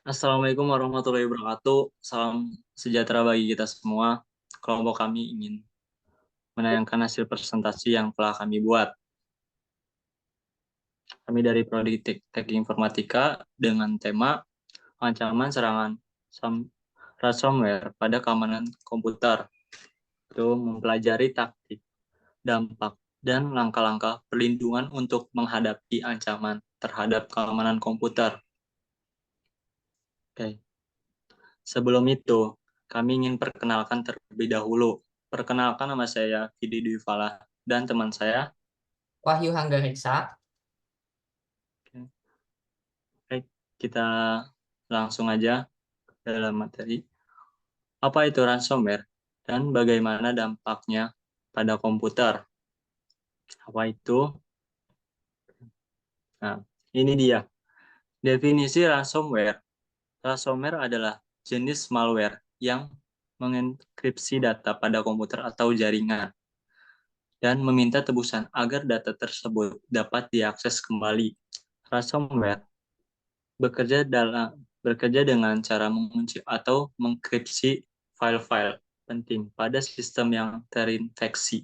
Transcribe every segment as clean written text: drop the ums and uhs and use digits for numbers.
Assalamualaikum warahmatullahi wabarakatuh. Salam sejahtera bagi kita semua. Kelompok kami ingin menayangkan hasil presentasi yang telah kami buat. Kami dari Prodi Teknik Informatika dengan tema ancaman serangan ransomware pada keamanan komputer. Itu mempelajari taktik, dampak, dan langkah-langkah perlindungan untuk menghadapi ancaman terhadap keamanan komputer. Oke. Sebelum itu, kami ingin perkenalkan terlebih dahulu. Perkenalkan, nama saya Vidi Dwi Falah dan teman saya. Wahyu Hanggareksa. Oke, kita langsung aja dalam materi. Apa itu ransomware dan bagaimana dampaknya pada komputer? Apa itu? Nah, ini dia. Definisi ransomware. Ransomware adalah jenis malware yang mengenkripsi data pada komputer atau jaringan dan meminta tebusan agar data tersebut dapat diakses kembali. Ransomware bekerja dengan cara mengunci atau menkripsi file-file penting pada sistem yang terinfeksi,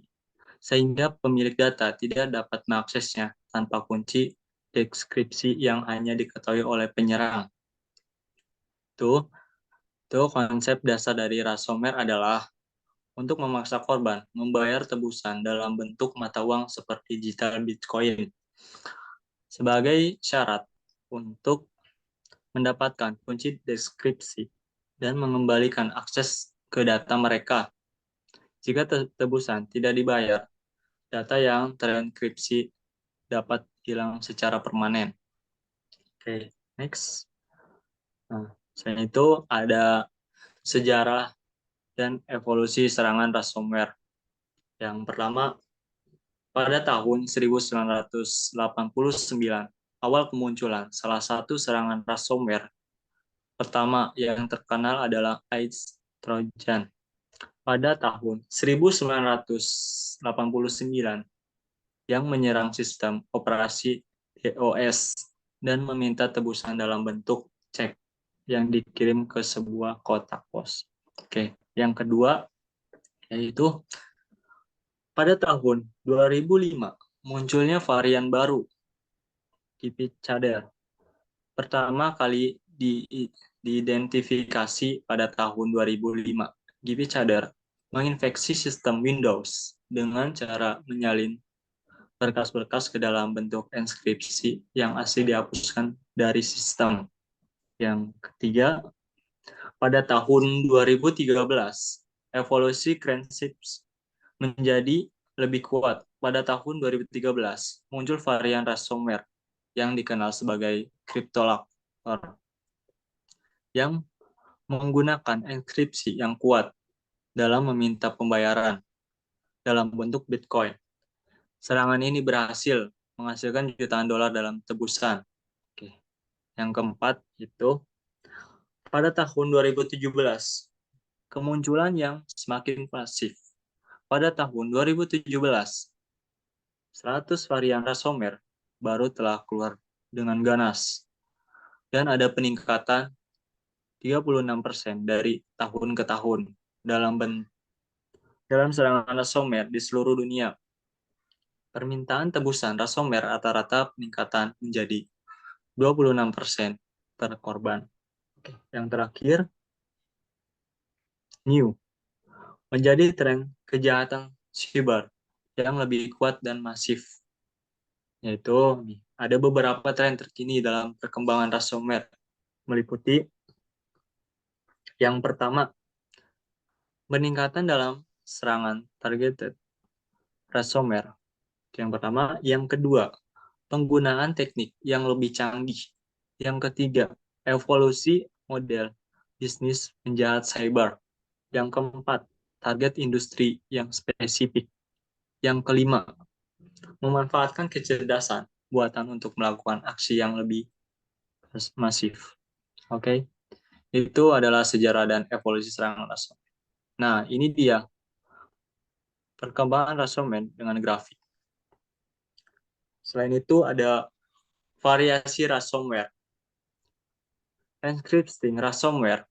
sehingga pemilik data tidak dapat mengaksesnya tanpa kunci deskripsi yang hanya diketahui oleh penyerang. Itu, itu konsep dasar dari ransomware adalah untuk memaksa korban membayar tebusan dalam bentuk mata uang seperti digital Bitcoin sebagai syarat untuk mendapatkan kunci deskripsi dan mengembalikan akses ke data mereka. Jika tebusan tidak dibayar, data yang terenkripsi dapat hilang secara permanen. Oke, next. Nah, selain itu ada sejarah dan evolusi serangan ransomware. Yang pertama, pada tahun 1989, awal kemunculan salah satu serangan ransomware pertama yang terkenal adalah AIDS Trojan. Pada tahun 1989 yang menyerang sistem operasi DOS dan meminta tebusan dalam bentuk cek yang dikirim ke sebuah kotak pos. Oke, yang kedua yaitu pada tahun 2005 munculnya varian baru Kipchader. Pertama kali diidentifikasi pada tahun 2005. Kipchader menginfeksi sistem Windows dengan cara menyalin berkas-berkas ke dalam bentuk enskripsi yang asli dihapuskan dari sistem. Yang ketiga, pada tahun 2013, evolusi Cranchips menjadi lebih kuat. Pada tahun 2013, muncul varian ransomware yang dikenal sebagai CryptoLocker yang menggunakan enkripsi yang kuat dalam meminta pembayaran dalam bentuk Bitcoin. Serangan ini berhasil menghasilkan jutaan dolar dalam tebusan. Oke. Yang keempat itu pada tahun 2017 kemunculan yang semakin pasif. Pada tahun 2017 100 varian ransomware baru telah keluar dengan ganas dan ada peningkatan 36% dari tahun ke tahun dalam serangan ransomware di seluruh dunia. Permintaan tebusan ransomware rata-rata peningkatan menjadi 26% per korban. Yang terakhir, new, menjadi tren kejahatan cyber yang lebih kuat dan masif. Yaitu ada beberapa tren terkini dalam perkembangan ransomware, meliputi yang pertama, peningkatan dalam serangan targeted ransomware. Yang pertama, yang kedua, penggunaan teknik yang lebih canggih. Yang ketiga, evolusi model bisnis penjahat cyber. Yang keempat, target industri yang spesifik. Yang kelima, memanfaatkan kecerdasan buatan untuk melakukan aksi yang lebih masif. Oke, itu adalah sejarah dan evolusi serangan ransomware. Nah, ini dia perkembangan ransomware dengan grafik. Selain itu ada variasi ransomware. encrypting ransomware.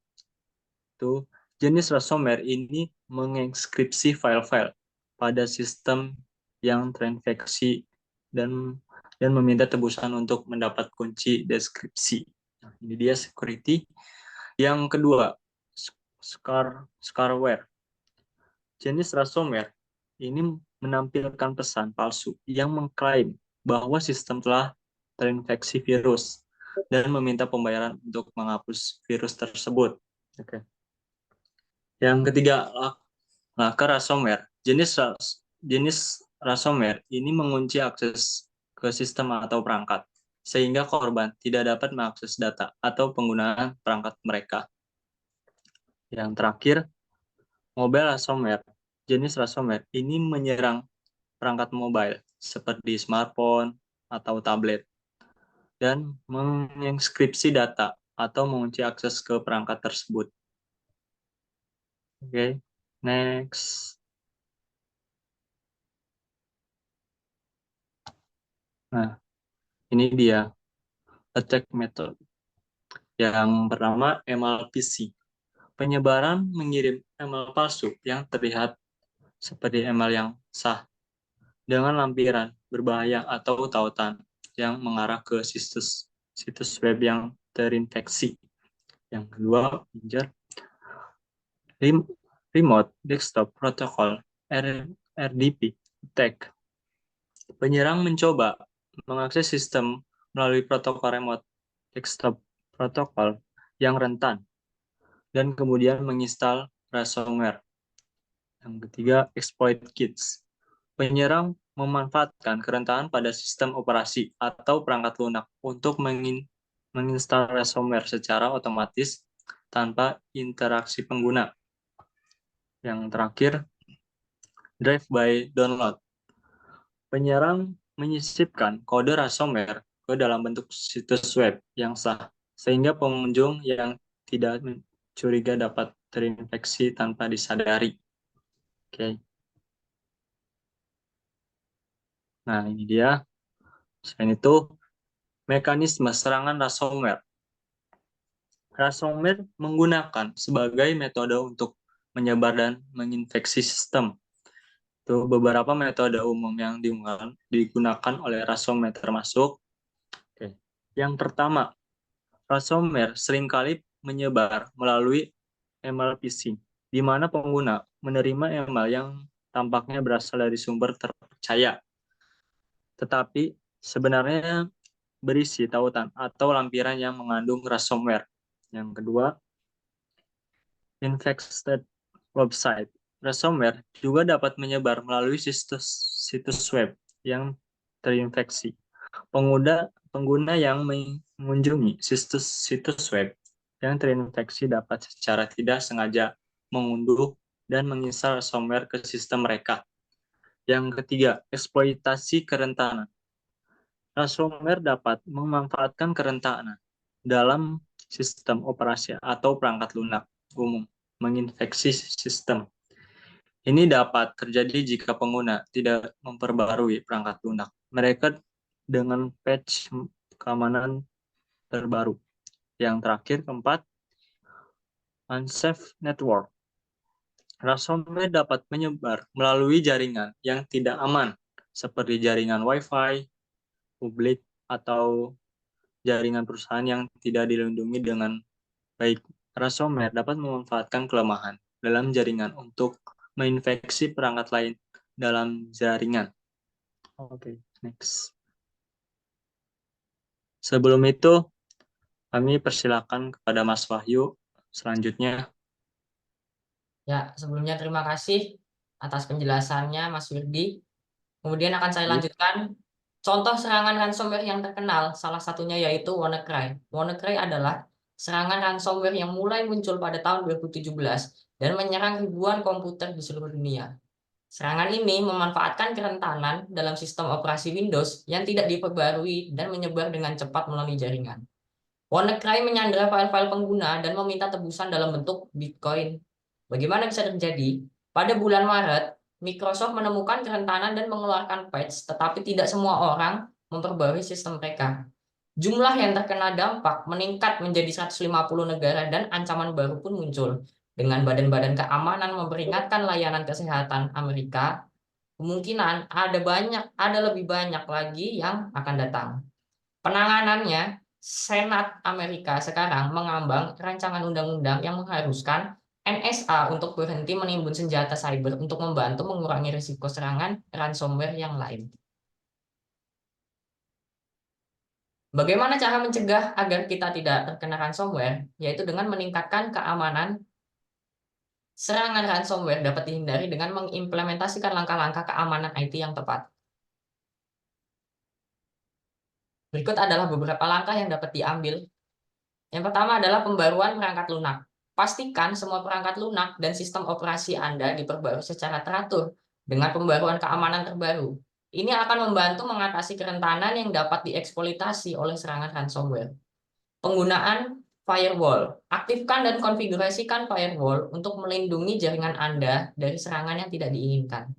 Itu jenis ransomware ini mengekskripsi file-file pada sistem yang terinfeksi dan meminta tebusan untuk mendapat kunci deskripsi. Nah, ini dia security. Yang kedua, scareware. Jenis ransomware ini menampilkan pesan palsu yang mengklaim bahwa sistem telah terinfeksi virus dan meminta pembayaran untuk menghapus virus tersebut. Oke. Yang ketiga, hacker ransomware. Jenis ransomware ini mengunci akses ke sistem atau perangkat, sehingga korban tidak dapat mengakses data atau penggunaan perangkat mereka. Yang terakhir, mobile ransomware. Jenis ransomware ini menyerang perangkat mobile seperti smartphone atau tablet dan mengekskripsi data atau mengunci akses ke perangkat tersebut. Oke, next. Nah, ini dia attack method. Yang pertama, MLPC. Penyebaran mengirim email palsu yang terlihat seperti email yang sah dengan lampiran berbahaya atau tautan yang mengarah ke situs web yang terinfeksi. Yang kedua, Remote Desktop Protocol (RDP) attack. Penyerang mencoba mengakses sistem melalui protokol remote desktop protocol yang rentan dan kemudian menginstal ransomware. Yang ketiga, exploit kits. Penyerang memanfaatkan kerentanan pada sistem operasi atau perangkat lunak untuk menginstal ransomware secara otomatis tanpa interaksi pengguna. Yang terakhir, drive by download. Penyerang menyisipkan kode ransomware ke dalam bentuk situs web yang sah, sehingga pengunjung yang tidak curiga dapat terinfeksi tanpa disadari. Oke. Nah, ini dia. Selain itu, mekanisme serangan ransomware. Ransomware menggunakan sebagai metode untuk menyebar dan menginfeksi sistem. Itu beberapa metode umum yang digunakan oleh ransomware termasuk. Oke. Yang pertama, ransomware seringkali menyebar melalui email phishing, di mana pengguna menerima email yang tampaknya berasal dari sumber terpercaya, tetapi sebenarnya berisi tautan atau lampiran yang mengandung ransomware. Yang kedua, infected website. Ransomware juga dapat menyebar melalui situs web yang terinfeksi. Pengguna yang mengunjungi situs web yang terinfeksi dapat secara tidak sengaja mengunduh dan menginstal ransomware ke sistem mereka. Yang ketiga, eksploitasi kerentanan. Ransomware dapat memanfaatkan kerentanan dalam sistem operasi atau perangkat lunak umum, menginfeksi sistem. Ini dapat terjadi jika pengguna tidak memperbarui perangkat lunak mereka dengan patch keamanan terbaru. Yang terakhir, keempat, unsafe network. Ransomware dapat menyebar melalui jaringan yang tidak aman, seperti jaringan Wi-Fi, publik, atau jaringan perusahaan yang tidak dilindungi dengan baik. Ransomware dapat memanfaatkan kelemahan dalam jaringan untuk menginfeksi perangkat lain dalam jaringan. Oke, next. Sebelum itu, kami persilakan kepada Mas Wahyu selanjutnya. Ya, sebelumnya terima kasih atas penjelasannya Mas Wirdi. Kemudian akan saya lanjutkan. Contoh serangan ransomware yang terkenal, salah satunya yaitu WannaCry. WannaCry adalah serangan ransomware yang mulai muncul pada tahun 2017 dan menyerang ribuan komputer di seluruh dunia. Serangan ini memanfaatkan kerentanan dalam sistem operasi Windows yang tidak diperbarui dan menyebar dengan cepat melalui jaringan. WannaCry menyandera file-file pengguna dan meminta tebusan dalam bentuk Bitcoin. Bagaimana bisa terjadi? Pada bulan Maret, Microsoft menemukan kerentanan dan mengeluarkan patch, tetapi tidak semua orang memperbarui sistem mereka. Jumlah yang terkena dampak meningkat menjadi 150 negara dan ancaman baru pun muncul. Dengan badan-badan keamanan memperingatkan layanan kesehatan Amerika, kemungkinan ada lebih banyak lagi yang akan datang. Penanganannya, Senat Amerika sekarang mengambang rancangan undang-undang yang mengharuskan NSA untuk berhenti menimbun senjata cyber untuk membantu mengurangi risiko serangan ransomware yang lain. Bagaimana cara mencegah agar kita tidak terkena ransomware? Yaitu dengan meningkatkan keamanan. Serangan ransomware dapat dihindari dengan mengimplementasikan langkah-langkah keamanan IT yang tepat. Berikut adalah beberapa langkah yang dapat diambil. Yang pertama adalah pembaruan perangkat lunak. Pastikan semua perangkat lunak dan sistem operasi Anda diperbarui secara teratur dengan pembaruan keamanan terbaru. Ini akan membantu mengatasi kerentanan yang dapat dieksploitasi oleh serangan ransomware. Penggunaan firewall. Aktifkan dan konfigurasikan firewall untuk melindungi jaringan Anda dari serangan yang tidak diinginkan.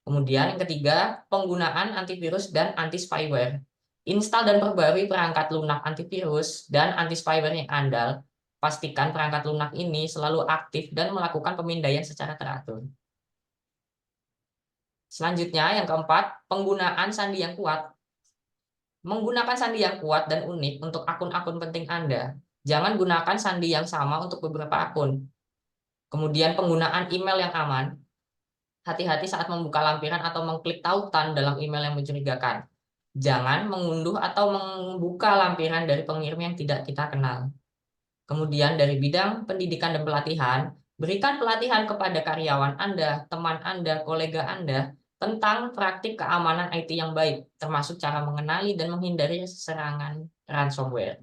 Kemudian yang ketiga, penggunaan antivirus dan anti-spyware. Install dan perbarui perangkat lunak antivirus dan anti-spyware yang andal. Pastikan perangkat lunak ini selalu aktif dan melakukan pemindaian secara teratur. Selanjutnya, yang keempat, penggunaan sandi yang kuat. Menggunakan sandi yang kuat dan unik untuk akun-akun penting Anda. Jangan gunakan sandi yang sama untuk beberapa akun. Kemudian penggunaan email yang aman. Hati-hati saat membuka lampiran atau mengklik tautan dalam email yang mencurigakan. Jangan mengunduh atau membuka lampiran dari pengirim yang tidak kita kenal. Kemudian dari bidang pendidikan dan pelatihan, berikan pelatihan kepada karyawan Anda, teman Anda, kolega Anda tentang praktik keamanan IT yang baik, termasuk cara mengenali dan menghindari serangan ransomware.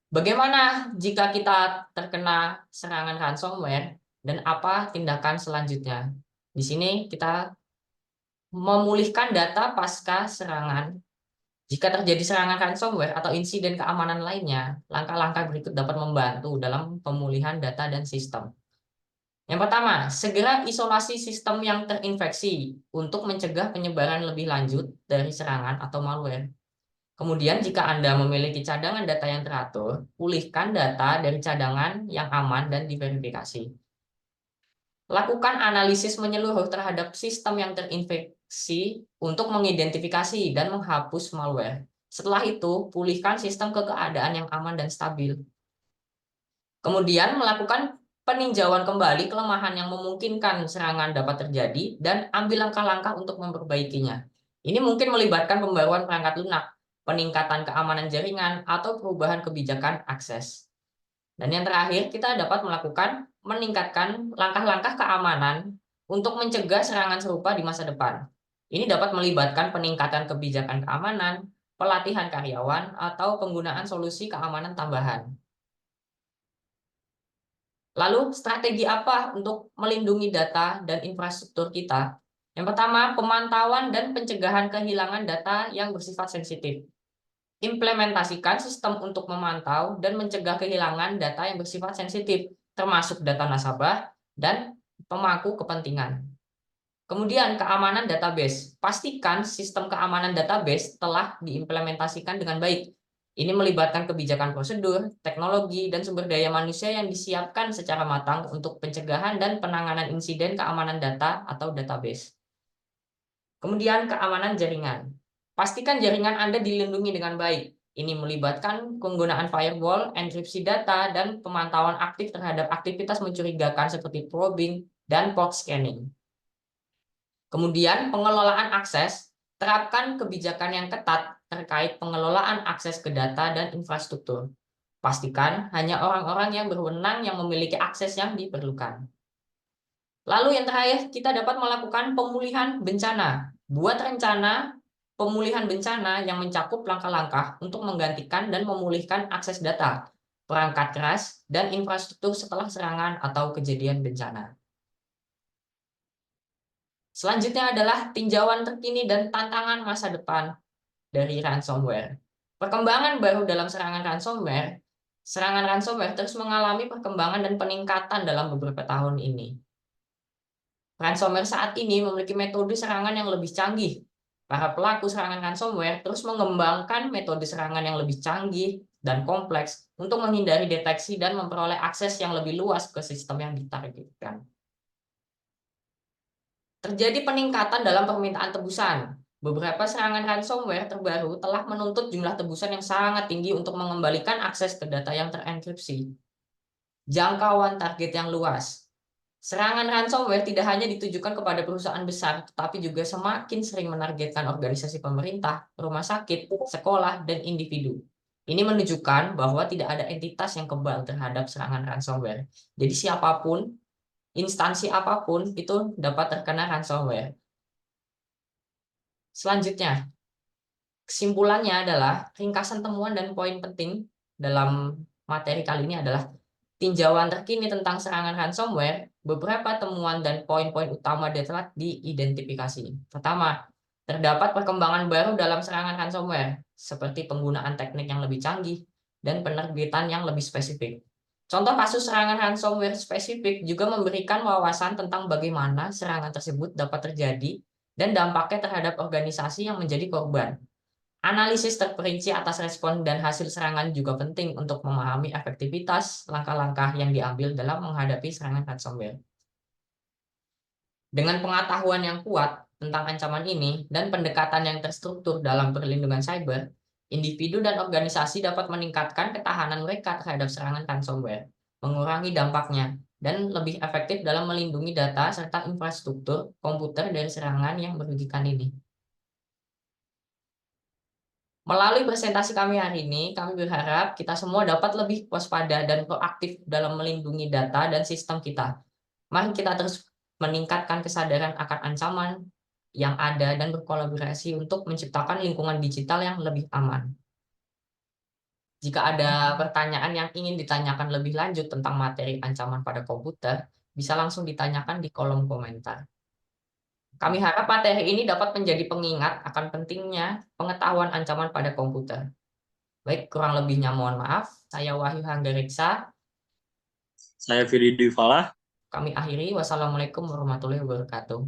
Bagaimana jika kita terkena serangan ransomware dan apa tindakan selanjutnya? Di sini kita memulihkan data pasca serangan. Jika terjadi serangan ransomware atau insiden keamanan lainnya, langkah-langkah berikut dapat membantu dalam pemulihan data dan sistem. Yang pertama, segera isolasi sistem yang terinfeksi untuk mencegah penyebaran lebih lanjut dari serangan atau malware. Kemudian, jika Anda memiliki cadangan data yang teratur, pulihkan data dari cadangan yang aman dan diverifikasi. Lakukan analisis menyeluruh terhadap sistem yang terinfeksi untuk mengidentifikasi dan menghapus malware. Setelah itu, pulihkan sistem ke keadaan yang aman dan stabil. Kemudian, melakukan peninjauan kembali kelemahan yang memungkinkan serangan dapat terjadi dan ambil langkah-langkah untuk memperbaikinya. Ini mungkin melibatkan pembaruan perangkat lunak, peningkatan keamanan jaringan, atau perubahan kebijakan akses. Dan yang terakhir, kita dapat meningkatkan langkah-langkah keamanan untuk mencegah serangan serupa di masa depan. Ini dapat melibatkan peningkatan kebijakan keamanan, pelatihan karyawan, atau penggunaan solusi keamanan tambahan. Lalu, strategi apa untuk melindungi data dan infrastruktur kita? Yang pertama, pemantauan dan pencegahan kehilangan data yang bersifat sensitif. Implementasikan sistem untuk memantau dan mencegah kehilangan data yang bersifat sensitif, termasuk data nasabah dan pemangku kepentingan. Kemudian, keamanan database. Pastikan sistem keamanan database telah diimplementasikan dengan baik. Ini melibatkan kebijakan prosedur, teknologi, dan sumber daya manusia yang disiapkan secara matang untuk pencegahan dan penanganan insiden keamanan data atau database. Kemudian, keamanan jaringan. Pastikan jaringan Anda dilindungi dengan baik. Ini melibatkan penggunaan firewall, enkripsi data, dan pemantauan aktif terhadap aktivitas mencurigakan seperti probing dan port scanning. Kemudian, pengelolaan akses. Terapkan kebijakan yang ketat terkait pengelolaan akses ke data dan infrastruktur. Pastikan hanya orang-orang yang berwenang yang memiliki akses yang diperlukan. Lalu yang terakhir, kita dapat melakukan pemulihan bencana. Buat rencana pemulihan bencana yang mencakup langkah-langkah untuk menggantikan dan memulihkan akses data, perangkat keras, dan infrastruktur setelah serangan atau kejadian bencana. Selanjutnya adalah tinjauan terkini dan tantangan masa depan dari ransomware. Perkembangan baru dalam serangan ransomware terus mengalami perkembangan dan peningkatan dalam beberapa tahun ini. Ransomware saat ini memiliki metode serangan yang lebih canggih. Para pelaku serangan ransomware terus mengembangkan metode serangan yang lebih canggih dan kompleks untuk menghindari deteksi dan memperoleh akses yang lebih luas ke sistem yang ditargetkan. Terjadi peningkatan dalam permintaan tebusan. Beberapa serangan ransomware terbaru telah menuntut jumlah tebusan yang sangat tinggi untuk mengembalikan akses ke data yang terenkripsi. Jangkauan target yang luas. Serangan ransomware tidak hanya ditujukan kepada perusahaan besar, tetapi juga semakin sering menargetkan organisasi pemerintah, rumah sakit, sekolah, dan individu. Ini menunjukkan bahwa tidak ada entitas yang kebal terhadap serangan ransomware. Jadi siapapun, instansi apapun itu dapat terkena ransomware. Selanjutnya, kesimpulannya adalah ringkasan temuan dan poin penting dalam materi kali ini adalah tinjauan terkini tentang serangan ransomware. Beberapa temuan dan poin-poin utama telah diidentifikasi. Pertama, terdapat perkembangan baru dalam serangan ransomware, seperti penggunaan teknik yang lebih canggih dan penerbitan yang lebih spesifik. Contoh kasus serangan ransomware spesifik juga memberikan wawasan tentang bagaimana serangan tersebut dapat terjadi dan dampaknya terhadap organisasi yang menjadi korban. Analisis terperinci atas respon dan hasil serangan juga penting untuk memahami efektivitas langkah-langkah yang diambil dalam menghadapi serangan ransomware. Dengan pengetahuan yang kuat tentang ancaman ini dan pendekatan yang terstruktur dalam perlindungan cyber, individu dan organisasi dapat meningkatkan ketahanan mereka terhadap serangan ransomware, mengurangi dampaknya, dan lebih efektif dalam melindungi data serta infrastruktur komputer dari serangan yang merugikan ini. Melalui presentasi kami hari ini, kami berharap kita semua dapat lebih waspada dan proaktif dalam melindungi data dan sistem kita. Mari kita terus meningkatkan kesadaran akan ancaman yang ada dan berkolaborasi untuk menciptakan lingkungan digital yang lebih aman. Jika ada pertanyaan yang ingin ditanyakan lebih lanjut tentang materi ancaman pada komputer, bisa langsung ditanyakan di kolom komentar. Kami harap materi ini dapat menjadi pengingat akan pentingnya pengetahuan ancaman pada komputer. Baik, kurang lebihnya mohon maaf. Saya Wahyu Hanggariksa. Saya Firly Dwi Falah. Kami akhiri. Wassalamualaikum warahmatullahi wabarakatuh.